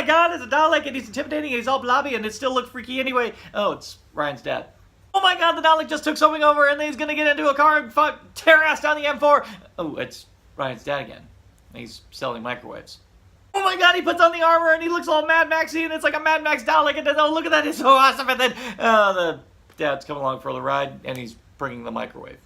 my god, it's a Dalek and he's intimidating and he's all blobby and it still looks freaky anyway. Oh, it's Ryan's dad. Oh my god, the Dalek just took something over and he's gonna get into a car and tear ass down the M4. Oh, it's Ryan's dad again. He's selling microwaves. Oh my god, he puts on the armor and he looks all Mad Maxy and it's like a Mad Max Dalek and then, oh look at that, it's so awesome. And then the dad's coming along for the ride and he's bringing the microwave.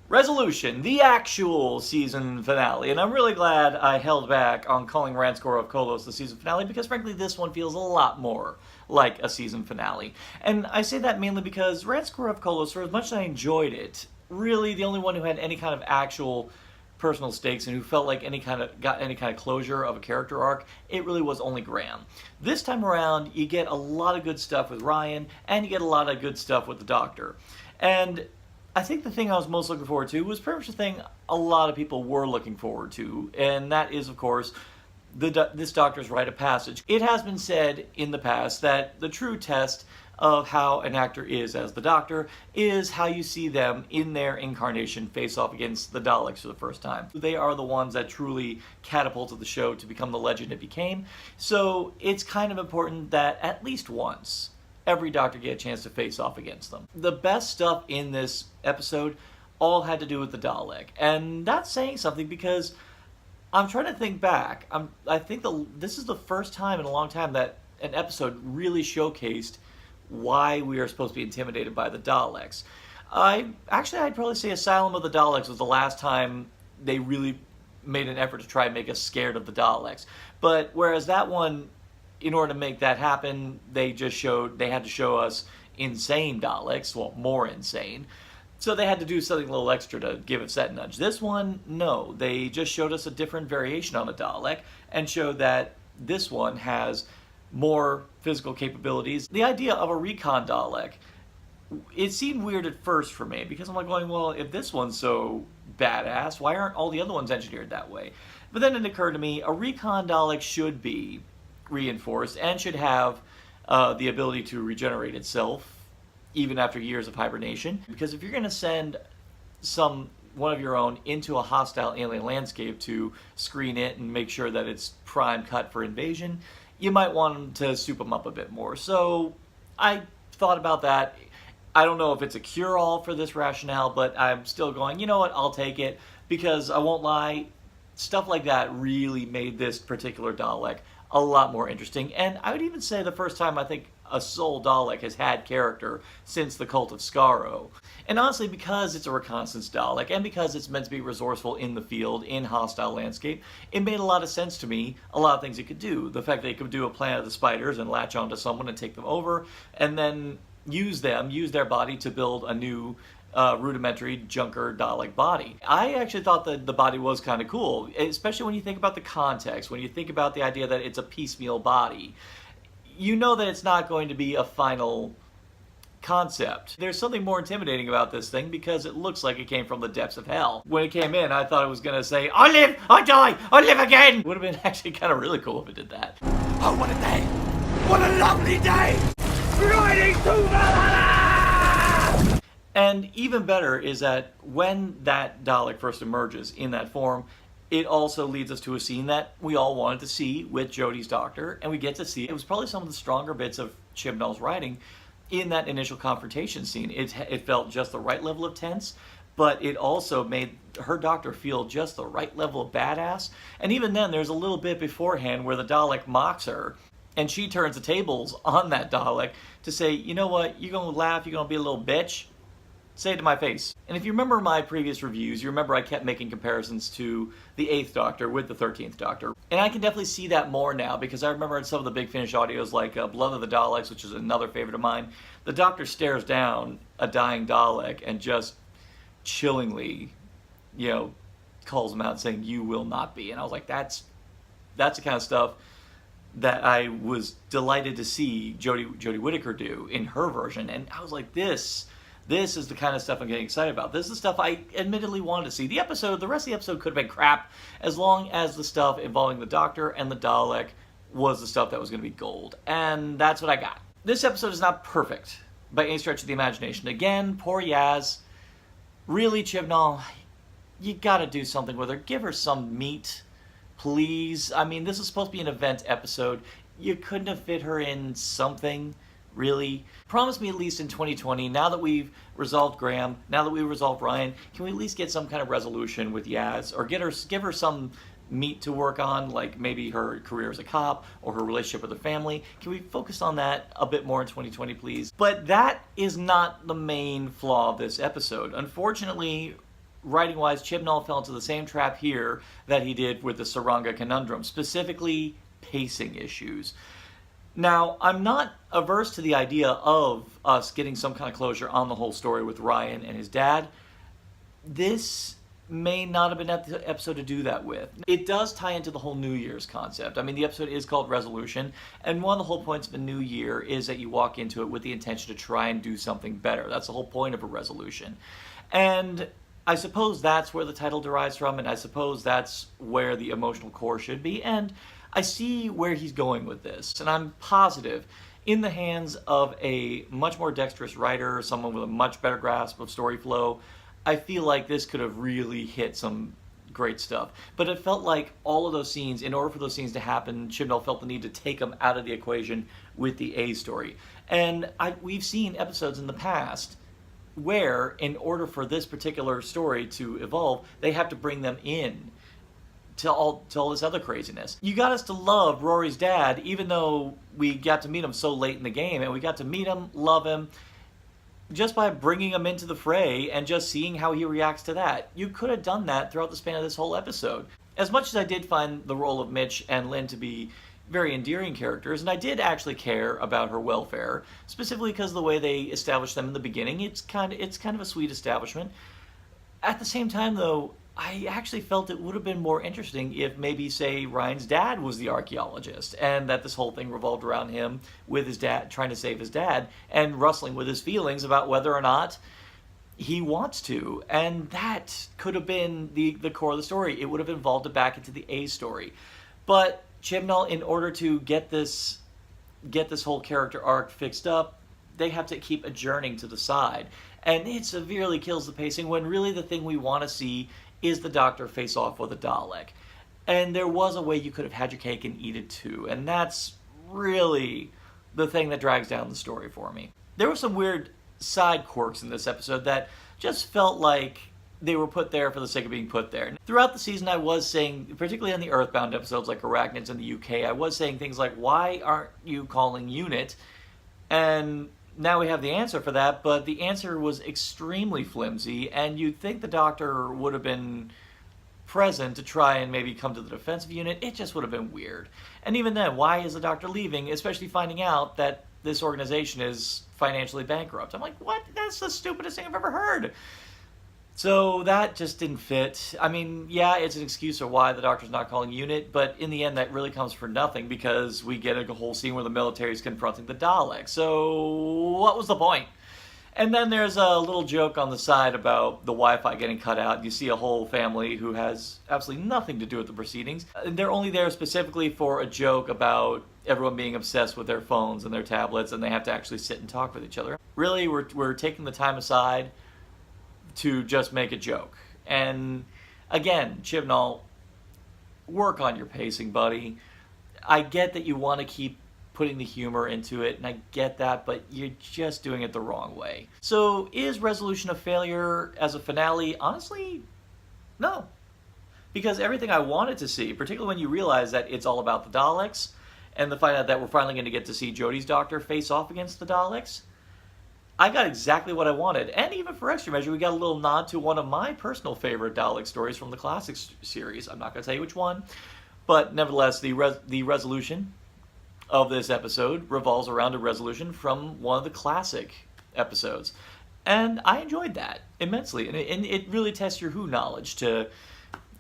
Resolution, the actual season finale, and I'm really glad I held back on calling Ranskor of Kolos the season finale because frankly this one feels a lot more like a season finale. And I say that mainly because Ranskor of Kolos, for as much as I enjoyed it, really the only one who had any kind of actual personal stakes and who felt like got any kind of closure of a character arc, it really was only Graham. This time around, you get a lot of good stuff with Ryan, and you get a lot of good stuff with the Doctor. And I think the thing I was most looking forward to was pretty much the thing a lot of people were looking forward to, and that is, of course, this Doctor's rite of passage. It has been said in the past that the true test of how an actor is as the Doctor is how you see them in their incarnation face off against the Daleks for the first time. They are the ones that truly catapulted the show to become the legend it became, so it's kind of important that at least once every Doctor get a chance to face off against them. The best stuff in this episode all had to do with the Dalek, and that's saying something because I'm trying to think back. I think this is the first time in a long time that an episode really showcased why we are supposed to be intimidated by the Daleks. I'd probably say Asylum of the Daleks was the last time they really made an effort to try and make us scared of the Daleks. But whereas that one, in order to make that happen, they had to show us insane Daleks, well, more insane. So they had to do something a little extra to give it set nudge. This one, no. They just showed us a different variation on the Dalek and showed that this one has more physical capabilities. The idea of a recon Dalek, it seemed weird at first for me because I'm like going, well, if this one's so badass, why aren't all the other ones engineered that way? But then it occurred to me, a recon Dalek should be reinforced and should have the ability to regenerate itself even after years of hibernation, because if you're going to send one of your own into a hostile alien landscape to screen it and make sure that it's prime cut for invasion, you might want them to soup them up a bit more. So I thought about that. I don't know if it's a cure-all for this rationale, but I'm still going, you know what, I'll take it, because I won't lie, stuff like that really made this particular Dalek a lot more interesting. And I would even say the first time I think a Soul Dalek has had character since the Cult of Skaro. And honestly, because it's a reconnaissance Dalek, and because it's meant to be resourceful in the field, in hostile landscape, it made a lot of sense to me, a lot of things it could do. The fact that it could do a Planet of the Spiders and latch onto someone and take them over, and then use their body to build a new rudimentary Junker Dalek body. I actually thought that the body was kind of cool, especially when you think about the context, when you think about the idea that it's a piecemeal body. You know that it's not going to be a final concept. There's something more intimidating about this thing because it looks like it came from the depths of hell. When it came in, I thought it was going to say, I live, I die, I live again! Would have been actually kind of really cool if it did that. Oh, what a day! What a lovely day! Riding to Valhalla! And even better is that when that Dalek first emerges in that form, it also leads us to a scene that we all wanted to see with Jodie's Doctor, and we get to see it was probably some of the stronger bits of Chibnall's writing in that initial confrontation scene. It felt just the right level of tense, but it also made her Doctor feel just the right level of badass. And even then, there's a little bit beforehand where the Dalek mocks her, and she turns the tables on that Dalek to say, you know what, you're going to laugh, you're going to be a little bitch? Say it to my face. And if you remember my previous reviews, you remember I kept making comparisons to the 8th Doctor with the 13th Doctor. And I can definitely see that more now, because I remember in some of the Big Finish audios, like Blood of the Daleks, which is another favorite of mine, the Doctor stares down a dying Dalek and just chillingly, calls him out saying, you will not be. And I was like, that's the kind of stuff that I was delighted to see Jodie Whittaker do in her version. And I was like, This is the kind of stuff I'm getting excited about. This is the stuff I admittedly wanted to see. The rest of the episode could have been crap, as long as the stuff involving the Doctor and the Dalek was the stuff that was going to be gold. And that's what I got. This episode is not perfect by any stretch of the imagination. Again, poor Yaz. Really, Chibnall, you gotta do something with her. Give her some meat, please. I mean, this is supposed to be an event episode. You couldn't have fit her in something, really. Promise me at least in 2020, now that we've resolved Graham, now that we've resolved Ryan, can we at least get some kind of resolution with Yaz? Or give her some meat to work on, like maybe her career as a cop or her relationship with her family. Can we focus on that a bit more in 2020, please? But that is not the main flaw of this episode. Unfortunately, writing-wise, Chibnall fell into the same trap here that he did with the Saranga conundrum, specifically pacing issues. Now, I'm not averse to the idea of us getting some kind of closure on the whole story with Ryan and his dad. This may not have been the episode to do that with. It does tie into the whole New Year's concept. I mean, the episode is called Resolution, and one of the whole points of a new year is that you walk into it with the intention to try and do something better. That's the whole point of a resolution. And I suppose that's where the title derives from, and I suppose that's where the emotional core should be, and I see where he's going with this, and I'm positive in the hands of a much more dexterous writer, someone with a much better grasp of story flow, I feel like this could have really hit some great stuff. But it felt like all of those scenes, in order for those scenes to happen, Chibnall felt the need to take them out of the equation with the A story. And we've seen episodes in the past where, in order for this particular story to evolve, they have to bring them in to all this other craziness. You got us to love Rory's dad, even though we got to meet him so late in the game, and we got to meet him, love him, just by bringing him into the fray and just seeing how he reacts to that. You could have done that throughout the span of this whole episode. As much as I did find the role of Mitch and Lynn to be very endearing characters, and I did actually care about her welfare, specifically because of the way they established them in the beginning. It's kind of a sweet establishment. At the same time, though, I actually felt it would have been more interesting if maybe, say, Ryan's dad was the archaeologist, and that this whole thing revolved around him with his dad, trying to save his dad, and wrestling with his feelings about whether or not he wants to. And that could have been the core of the story. It would have involved it back into the A story. But Chibnall, in order to get this whole character arc fixed up, they have to keep adjourning to the side. And it severely kills the pacing when really the thing we want to see is the Doctor face off with a Dalek. And there was a way you could have had your cake and eat it too. And that's really the thing that drags down the story for me. There were some weird side quirks in this episode that just felt like they were put there for the sake of being put there. Throughout the season, I was saying, particularly on the Earthbound episodes like Arachnids in the UK, I was saying things like, why aren't you calling Unit? And now we have the answer for that, but the answer was extremely flimsy, and you'd think the Doctor would have been present to try and maybe come to the defense of Unit. It just would have been weird. And even then, why is the Doctor leaving, especially finding out that this organization is financially bankrupt? I'm like, what? That's the stupidest thing I've ever heard. So that just didn't fit. I mean, yeah, it's an excuse for why the Doctor's not calling Unit, but in the end that really comes for nothing because we get a whole scene where the military is confronting the Daleks. So what was the point? And then there's a little joke on the side about the Wi-Fi getting cut out. You see a whole family who has absolutely nothing to do with the proceedings. They're only there specifically for a joke about everyone being obsessed with their phones and their tablets, and they have to actually sit and talk with each other. Really, we're taking the time aside to just make a joke. And again, Chibnall, work on your pacing, buddy. I get that you want to keep putting the humor into it, and I get that, but you're just doing it the wrong way. So is Resolution a failure as a finale? Honestly, no. Because everything I wanted to see, particularly when you realize that it's all about the Daleks, and the find out that we're finally going to get to see Jodie's Doctor face off against the Daleks, I got exactly what I wanted. And even for extra measure, we got a little nod to one of my personal favorite Dalek stories from the Classics series. I'm not going to tell you which one, but nevertheless, the resolution of this episode revolves around a resolution from one of the classic episodes. And I enjoyed that immensely. And it really tests your Who knowledge to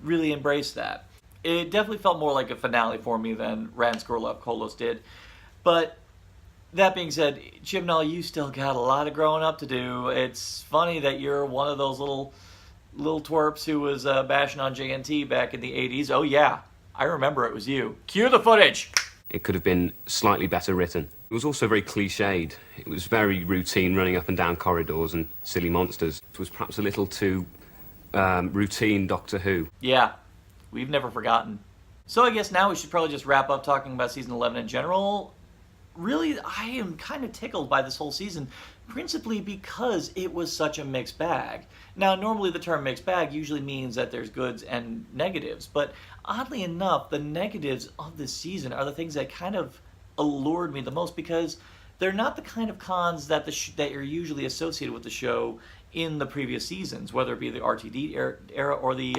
really embrace that. It definitely felt more like a finale for me than Ranskoor Kolos did. But that being said, Chibnall, you still got a lot of growing up to do. It's funny that you're one of those little twerps who was bashing on JNT back in the 80s. Oh yeah, I remember it was you. Cue the footage! It could have been slightly better written. It was also very cliched. It was very routine, running up and down corridors and silly monsters. It was perhaps a little too routine Doctor Who. Yeah, we've never forgotten. So I guess now we should probably just wrap up talking about season 11 in general. Really, I am kind of tickled by this whole season, principally because it was such a mixed bag. Now, normally the term mixed bag usually means that there's goods and negatives, but oddly enough, the negatives of this season are the things that kind of allured me the most, because they're not the kind of cons that that are usually associated with the show in the previous seasons, whether it be the RTD era or the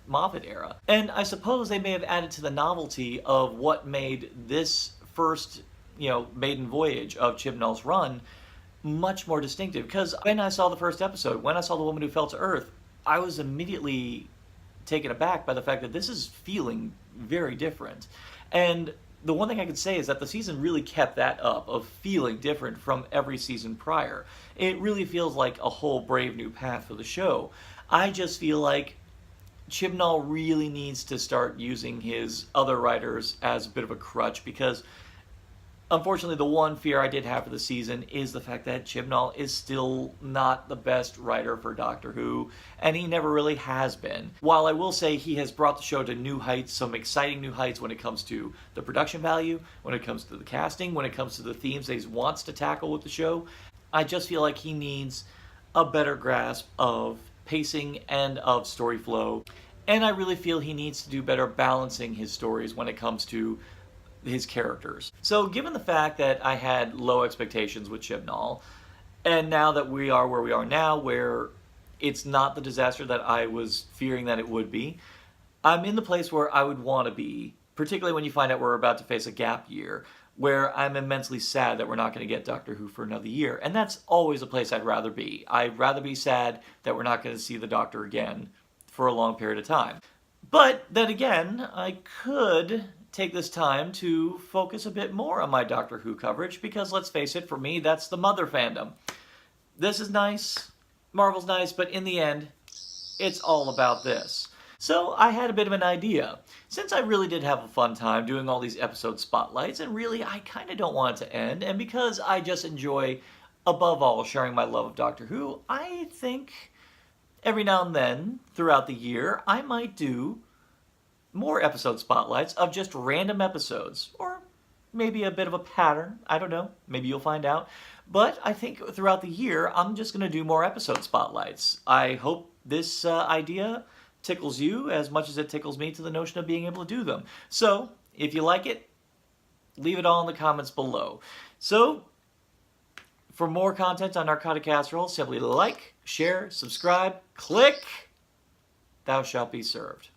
Moffat era. And I suppose they may have added to the novelty of what made this first maiden voyage of Chibnall's run much more distinctive. Because when I saw the first episode, when I saw The Woman Who Fell to Earth, I was immediately taken aback by the fact that this is feeling very different. And the one thing I could say is that the season really kept that up, of feeling different from every season prior. It really feels like a whole brave new path for the show. I just feel like Chibnall really needs to start using his other writers as a bit of a crutch, because unfortunately, the one fear I did have for the season is the fact that Chibnall is still not the best writer for Doctor Who, and he never really has been. While I will say he has brought the show to new heights, some exciting new heights when it comes to the production value, when it comes to the casting, when it comes to the themes that he wants to tackle with the show, I just feel like he needs a better grasp of pacing and of story flow. And I really feel he needs to do better balancing his stories when it comes to his characters. So given the fact that I had low expectations with Chibnall, and now that we are where we are now, where it's not the disaster that I was fearing that it would be, I'm in the place where I would want to be, particularly when you find out we're about to face a gap year, where I'm immensely sad that we're not going to get Doctor Who for another year. And that's always a place I'd rather be. I'd rather be sad that we're not going to see the Doctor again for a long period of time. But then again, I could take this time to focus a bit more on my Doctor Who coverage, because let's face it, for me, that's the mother fandom. This is nice, Marvel's nice, but in the end, it's all about this. So I had a bit of an idea. Since I really did have a fun time doing all these episode spotlights, and really I kind of don't want it to end, and because I just enjoy, above all, sharing my love of Doctor Who, I think every now and then, throughout the year, I might do more episode spotlights of just random episodes, or maybe a bit of a pattern. I don't know. Maybe you'll find out. But I think throughout the year, I'm just going to do more episode spotlights. I hope this idea tickles you as much as it tickles me to the notion of being able to do them. So, if you like it, leave it all in the comments below. So, for more content on Narcotic Casserole, simply like, share, subscribe, click. Thou shalt be served.